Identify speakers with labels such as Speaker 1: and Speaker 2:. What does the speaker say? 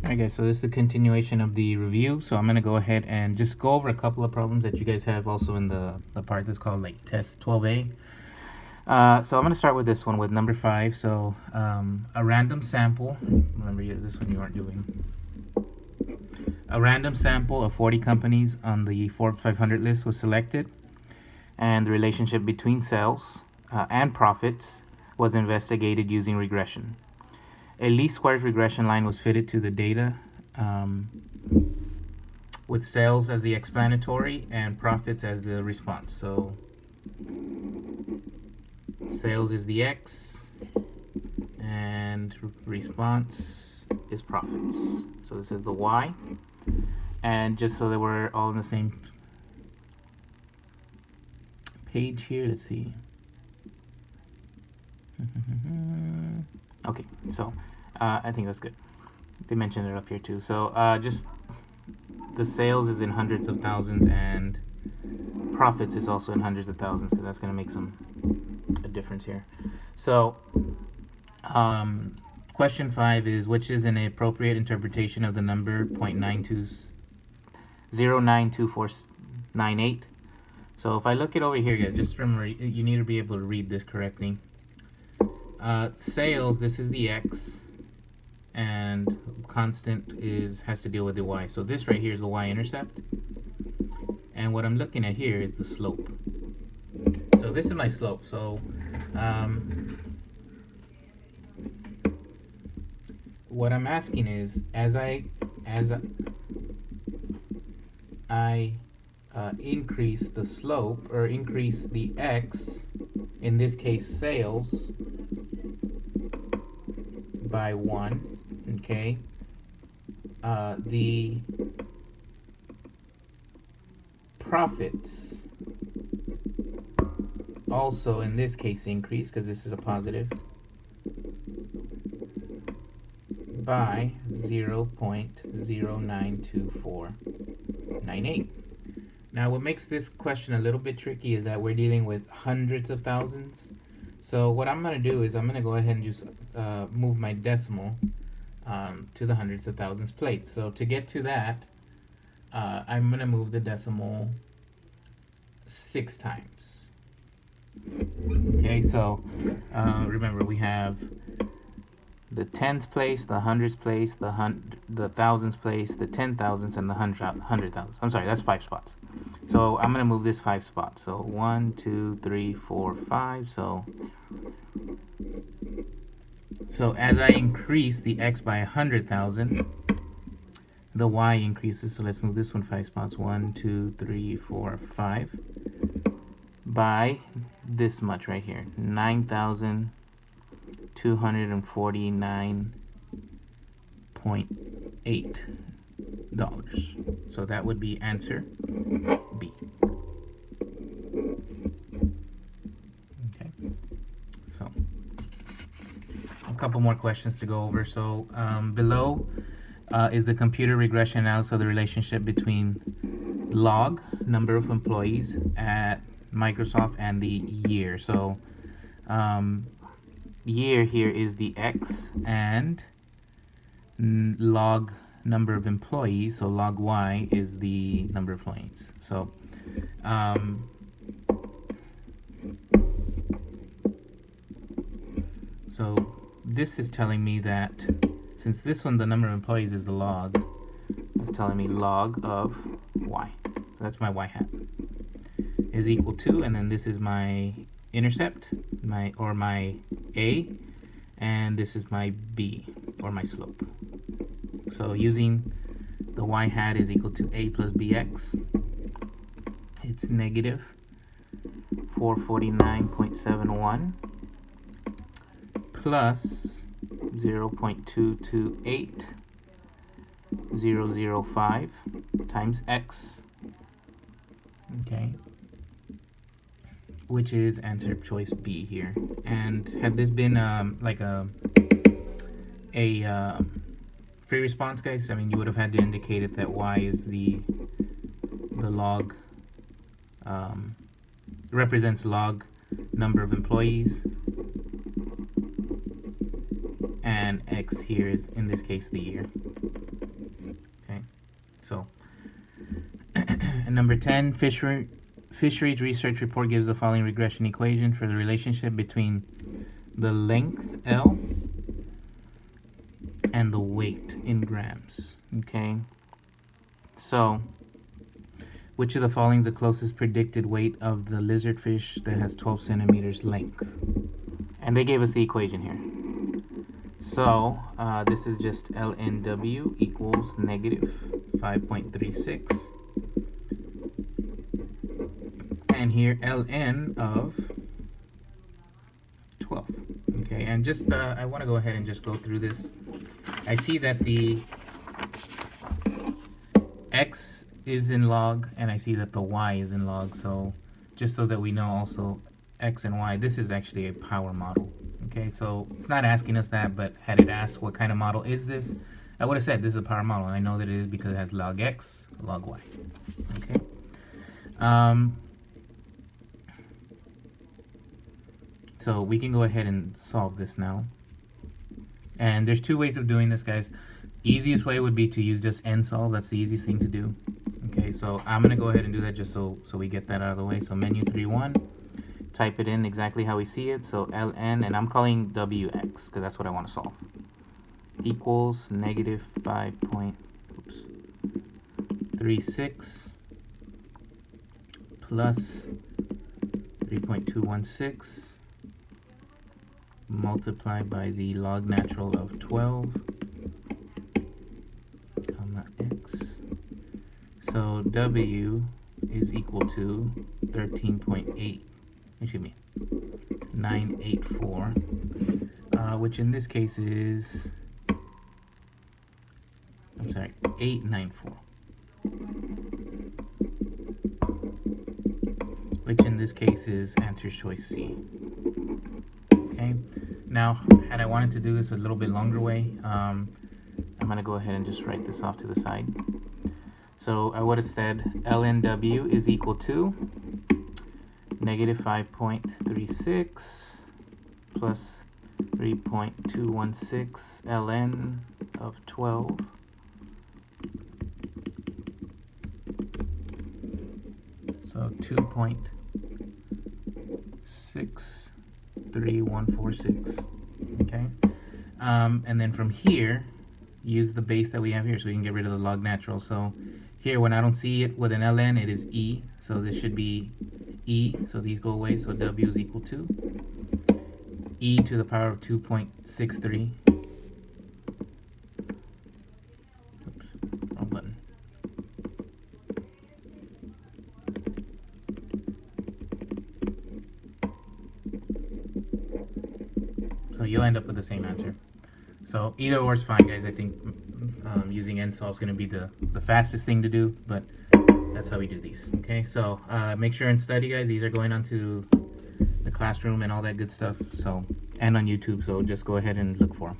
Speaker 1: Alright guys, so this is the continuation of the review. So I'm going to go ahead and just go over a couple of problems that you guys have also in the part that's called like test 12A. So I'm going to start with this one with number 5. So a random sample, remember this one you aren't doing. A random sample of 40 companies on the Forbes 500 list was selected, and the relationship between sales and profits was investigated using regression. A least squares regression line was fitted to the data with sales as the explanatory and profits as the response. So sales is the X and response is profits. So this is the Y. And just so that we're all on the same page here, let's see. Okay, so I think that's good. They mentioned it up here too. So just the sales is in hundreds of thousands and profits is also in hundreds of thousands, because that's going to make a difference here. So question 5 is, which is an appropriate interpretation of the number 0.092498? So if I look it over here, guys, just remember you need to be able to read this correctly. Sales, this is the X, and constant has to deal with the Y. So this right here is the Y-intercept, and what I'm looking at here is the slope. So this is my slope. So what I'm asking is, as I increase the slope, or increase the X, in this case sales, by 1, okay, the profits also in this case increase, because this is a positive, by 0.092498. Now what makes this question a little bit tricky is that we're dealing with hundreds of thousands. So what I'm going to do is I'm going to go ahead and just move my decimal to the hundreds of thousands place. So to get to that, I'm going to move the decimal 6 times. Okay, so remember we have the 10th place, the hundreds place, the thousands place, the 10,000s, and the 100,000s. I'm sorry, that's 5 spots. So I'm going to move this 5 spots. So 1, 2, 3, 4, 5. So as I increase the X by 100,000, the Y increases. So let's move this one 5 spots. 1, 2, 3, 4, 5. By this much right here, $9,249.8. So that would be answer B. Okay. So a couple more questions to go over. So below is the computer regression analysis of the relationship between log, number of employees at Microsoft, and the year. So year here is the X, and log number of employees, so log Y is the number of employees. So this is telling me that since this one, the number of employees is the log, it's telling me log of Y. So that's my Y hat is equal to, and then this is my intercept, my A, and this is my B, or my slope. So using the Y hat is equal to A plus BX, it's negative 449.71 plus 0.228005 times X, okay, which is answer choice B here. And had this been like a free response, guys, I mean, you would have had to indicate it that Y is the log, represents log number of employees, and X here is, in this case, the year. Okay, so and number 10, Fisheries Research Report gives the following regression equation for the relationship between the length L and the weight in grams. Okay, so which of the following is the closest predicted weight of the lizardfish that has 12 centimeters length? And they gave us the equation here. So this is just LNW equals negative 5.36. And here ln of 12. Okay, and just I want to go ahead and just go through this. I see that the X is in log, and I see that the Y is in log. So just so that we know also X and Y, this is actually a power model. Okay, so it's not asking us that, but had it asked what kind of model is this, I would have said this is a power model, and I know that it is because it has log X, log Y. Okay. So we can go ahead and solve this now. And there's two ways of doing this, guys. Easiest way would be to use just NSolve. That's the easiest thing to do. Okay, so I'm going to go ahead and do that just so we get that out of the way. So menu 3.1, type it in exactly how we see it. So ln, and I'm calling wx because that's what I want to solve, equals negative 5.36 plus 3.216 multiplied by the log natural of 12, comma x. So W is equal to 13.8, excuse me, 984, which in this case is, I'm sorry, 894. Which in this case is answer choice C. Okay, now had I wanted to do this a little bit longer way, I'm going to go ahead and just write this off to the side. So I would have said LNW is equal to negative 5.36 plus 3.216 ln of 12 so 2.63146. Okay, and then from here use the base that we have here so we can get rid of the log natural. So here when I don't see it with an ln, it is e, so this should be e, so these go away, so w is equal to e to the power of 2.63. Oops, wrong button. So you'll end up with the same answer. So either or is fine, guys. I think using NSolve is going to be the fastest thing to do, but that's how we do these. Okay, so make sure and study, guys. These are going onto the classroom and all that good stuff. So, and on YouTube. So just go ahead and look for them.